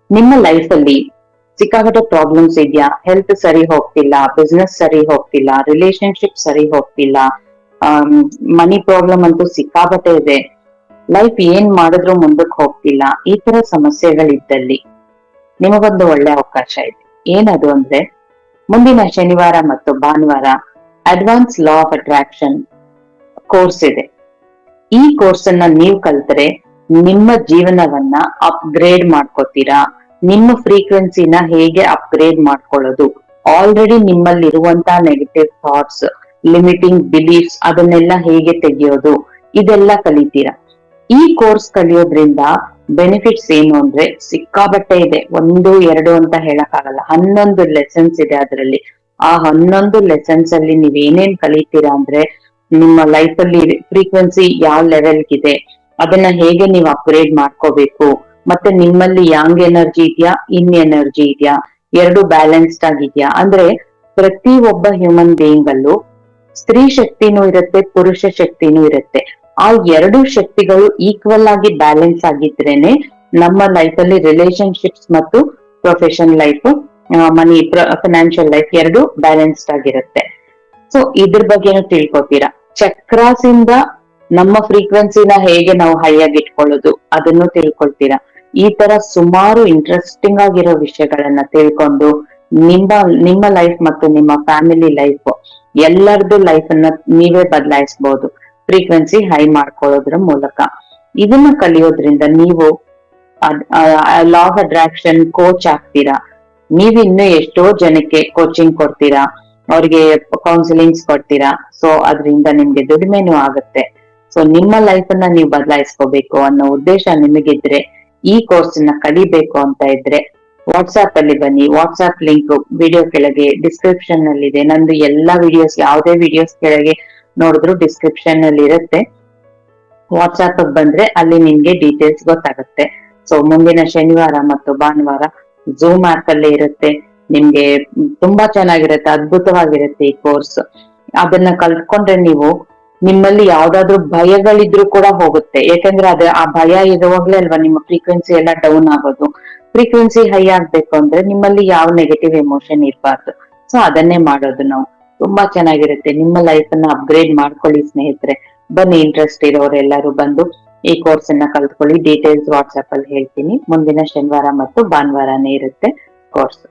ನಿಮ್ಮ ಲೈಫ್ ಅಲ್ಲಿ ಸಿಕ್ಕಾಪಟ್ಟೆ ಪ್ರಾಬ್ಲಮ್ಸ್ ಇದೆಯಾ, ಹೆಲ್ತ್ ಸರಿ ಹೋಗ್ತಿಲ್ಲ, ಬಿಸ್ನೆಸ್ ಸರಿ ಹೋಗ್ತಿಲ್ಲ, ರಿಲೇಶನ್ಶಿಪ್ ಸರಿ ಹೋಗ್ತಿಲ್ಲ, ಮನಿ ಪ್ರಾಬ್ಲಮ್ ಅಂತೂ ಸಿಕ್ಕಾಪಟ್ಟೆ ಇದೆ, ಲೈಫ್ ಏನ್ ಮಾಡಿದ್ರು ಮುಂದಕ್ಕೆ ಹೋಗ್ತಿಲ್ಲ, ಈ ತರ ಸಮಸ್ಯೆಗಳಿದ್ದಲ್ಲಿ ನಿಮಗೊಂದು ಒಳ್ಳೆ ಅವಕಾಶ ಇದೆ. ಏನದು ಅಂದ್ರೆ, ಮುಂದಿನ ಶನಿವಾರ ಮತ್ತು ಭಾನುವಾರ advance law of attraction course ಇದೆ. ಈ ಕೋರ್ಸ್ ಅನ್ನ ನೀವು ಕಲ್ತರೆ ನಿಮ್ಮ ಜೀವನವನ್ನ ಅಪ್ಗ್ರೇಡ್ ಮಾಡ್ಕೋತೀರಾ. ನಿಮ್ಮ ಫ್ರೀಕ್ವೆನ್ಸಿನ ಹೇಗೆ ಅಪ್ಗ್ರೇಡ್ ಮಾಡ್ಕೊಳ್ಳೋದು, ಆಲ್ರೆಡಿ ನಿಮ್ಮಲ್ಲಿ ಇರುವಂತಹ ನೆಗೆಟಿವ್ ಥಾಟ್ಸ್, ಲಿಮಿಟಿಂಗ್ ಬಿಲೀಫ್ಸ್ ಅದನ್ನೆಲ್ಲ ಹೇಗೆ ತೆಗೆಯೋದು, ಇದೆಲ್ಲ ಕಲಿತೀರಾ. ಈ ಕೋರ್ಸ್ ಕಲಿಯೋದ್ರಿಂದ ಬೆನಿಫಿಟ್ಸ್ ಏನು ಅಂದ್ರೆ ಸಿಕ್ಕಾಬಟ್ಟೆ ಇದೆ. 1, 2 ಅಂತ ಹೇಳಕ್ಕಾಗಲ್ಲ, 11 ಲೆಸನ್ಸ್ ಇದೆ ಅದರಲ್ಲಿ. ಆ 11 ಲೆಸನ್ಸ್ ಅಲ್ಲಿ ನೀವ್ ಏನೇನ್ ಕಲಿತೀರಾ ಅಂದ್ರೆ, ನಿಮ್ಮ ಲೈಫ್ ಅಲ್ಲಿ ಫ್ರೀಕ್ವೆನ್ಸಿ ಯಾವ ಲೆವೆಲ್ಗಿದೆ, ಅದನ್ನ ಹೇಗೆ ನೀವು ಅಪ್ಗ್ರೇಡ್ ಮಾಡ್ಕೋಬೇಕು, ಮತ್ತೆ ನಿಮ್ಮಲ್ಲಿ ಯಾಂಗ್ ಎನರ್ಜಿ ಇದೆಯಾ, ಇನ್ ಎನರ್ಜಿ ಇದೆಯಾ, ಎರಡು ಬ್ಯಾಲೆನ್ಸ್ಡ್ ಆಗಿದ್ಯಾ. ಅಂದ್ರೆ ಪ್ರತಿ ಒಬ್ಬ ಹ್ಯೂಮನ್ ಬೀಯಿಂಗ್ ಅಲ್ಲೂ ಸ್ತ್ರೀ ಶಕ್ತಿನೂ ಇರುತ್ತೆ, ಪುರುಷ ಶಕ್ತಿನೂ ಇರುತ್ತೆ. ಆ ಎರಡು ಶಕ್ತಿಗಳು ಈಕ್ವಲ್ ಆಗಿ ಬ್ಯಾಲೆನ್ಸ್ ಆಗಿದ್ರೇನೆ ನಮ್ಮ ಲೈಫ್ ಅಲ್ಲಿ ರಿಲೇಶನ್ಶಿಪ್ಸ್ ಮತ್ತು ಪ್ರೊಫೆಷನ್ ಲೈಫ್, ಮನಿ, ಫೈನಾನ್ಷಿಯಲ್ ಲೈಫ್ ಎರಡು ಬ್ಯಾಲೆನ್ಸ್ಡ್ ಆಗಿರುತ್ತೆ. ಸೊ ಇದ್ರ ಬಗ್ಗೆನೂ ತಿಳ್ಕೊತೀರಾ. ಚಕ್ರಾಸ್ ಇಂದ ನಮ್ಮ ಫ್ರೀಕ್ವೆನ್ಸಿನ ಹೇಗೆ ನಾವು ಹೈ ಆಗಿ ಇಟ್ಕೊಳ್ಳೋದು ಅದನ್ನು ತಿಳ್ಕೊಳ್ತೀರಾ. ಈ ತರ ಸುಮಾರು ಇಂಟ್ರೆಸ್ಟಿಂಗ್ ಆಗಿರೋ ವಿಷಯಗಳನ್ನ ತಿಳ್ಕೊಂಡು ನಿಮ್ಮ ಲೈಫ್ ಮತ್ತು ನಿಮ್ಮ ಫ್ಯಾಮಿಲಿ ಲೈಫ್ ಎಲ್ಲರದ್ದು ಲೈಫ್ ಅನ್ನ ನೀವೇ ಬದಲಾಯಿಸಬಹುದು, ಫ್ರೀಕ್ವೆನ್ಸಿ ಹೈ ಮಾಡ್ಕೊಳ್ಳೋದ್ರ ಮೂಲಕ. ಇದನ್ನ ಕಲಿಯೋದ್ರಿಂದ ನೀವು ಲಾ ಆಫ್ ಅಟ್ರಾಕ್ಷನ್ ಕೋಚ್ ಆಗ್ತೀರಾ. ನೀವಿನ್ನೂ ಎಷ್ಟೋ ಜನಕ್ಕೆ ಕೋಚಿಂಗ್ ಕೊಡ್ತೀರಾ, ಅವ್ರಿಗೆ ಕೌನ್ಸಿಲಿಂಗ್ಸ್ ಕೊಡ್ತೀರಾ. ಸೊ ಅದರಿಂದ ನಿಮ್ಗೆ ದುಡಿಮೆನೂ ಆಗುತ್ತೆ. ಸೊ ನಿಮ್ಮ ಲೈಫ್ ಅನ್ನ ನೀವು ಬದಲಾಯಿಸ್ಕೋಬೇಕು ಅನ್ನೋ ಉದ್ದೇಶ ನಿಮಗಿದ್ರೆ, ಈ ಕೋರ್ಸ್ ನ ಕಲಿಬೇಕು ಅಂತ ಇದ್ರೆ ವಾಟ್ಸ್ಆಪ್ ಅಲ್ಲಿ ಬನ್ನಿ. ವಾಟ್ಸ್ಆಪ್ ಲಿಂಕ್ ವಿಡಿಯೋ ಕೆಳಗೆ ಡಿಸ್ಕ್ರಿಪ್ಷನ್ ಅಲ್ಲಿ ಇದೆ. ನಂದು ಎಲ್ಲಾ ವಿಡಿಯೋಸ್, ಯಾವುದೇ ವಿಡಿಯೋಸ್ ಕೆಳಗೆ ನೋಡಿದ್ರು ಡಿಸ್ಕ್ರಿಪ್ಷನ್ ಅಲ್ಲಿ ಇರುತ್ತೆ. ವಾಟ್ಸ್ಆಪ್ ಬಂದ್ರೆ ಅಲ್ಲಿ ನಿಮ್ಗೆ ಡೀಟೇಲ್ಸ್ ಗೊತ್ತಾಗುತ್ತೆ. ಸೊ ಮುಂದಿನ ಶನಿವಾರ ಮತ್ತು ಭಾನುವಾರ ಝೂಮ್ ಆಪ್ ಅಲ್ಲೇ ಇರುತ್ತೆ. ನಿಮ್ಗೆ ತುಂಬಾ ಚೆನ್ನಾಗಿರುತ್ತೆ, ಅದ್ಭುತವಾಗಿರುತ್ತೆ ಈ ಕೋರ್ಸ್. ಅದನ್ನ ಕಲ್ತ್ಕೊಂಡ್ರೆ ನೀವು ನಿಮ್ಮಲ್ಲಿ ಯಾವ್ದಾದ್ರು ಭಯಗಳಿದ್ರು ಕೂಡ ಹೋಗುತ್ತೆ. ಯಾಕಂದ್ರೆ ಆ ಭಯ ಇರುವಾಗ್ಲೇ ಅಲ್ವಾ ನಿಮ್ಮ ಫ್ರೀಕ್ವೆನ್ಸಿ ಎಲ್ಲ ಡೌನ್ ಆಗೋದು. ಫ್ರೀಕ್ವೆನ್ಸಿ ಹೈ ಆಗ್ಬೇಕು ಅಂದ್ರೆ ನಿಮ್ಮಲ್ಲಿ ಯಾವ ನೆಗೆಟಿವ್ ಎಮೋಷನ್ ಇರಬಾರ್ದು. ಸೊ ಅದನ್ನೇ ಮಾಡೋದು ನಾವು. ತುಂಬಾ ಚೆನ್ನಾಗಿರುತ್ತೆ. ನಿಮ್ಮ ಲೈಫ್ ಅನ್ನ ಅಪ್ಗ್ರೇಡ್ ಮಾಡ್ಕೊಳ್ಳಿ ಸ್ನೇಹಿತರೆ. ಬನ್ನಿ, ಇಂಟ್ರೆಸ್ಟ್ ಇರೋರೆಲ್ಲರೂ ಬಂದು ಈ ಕೋರ್ಸ್ ಅನ್ನ ಕಲ್ತ್ಕೊಳ್ಳಿ. ಡೀಟೇಲ್ಸ್ ವಾಟ್ಸ್ಆಪ್ ಅಲ್ಲಿ ಹೇಳ್ತೀನಿ. ಮುಂದಿನ ಶನಿವಾರ ಮತ್ತು ಭಾನುವಾರನೇ ಇರುತ್ತೆ ಕೋರ್ಸ್.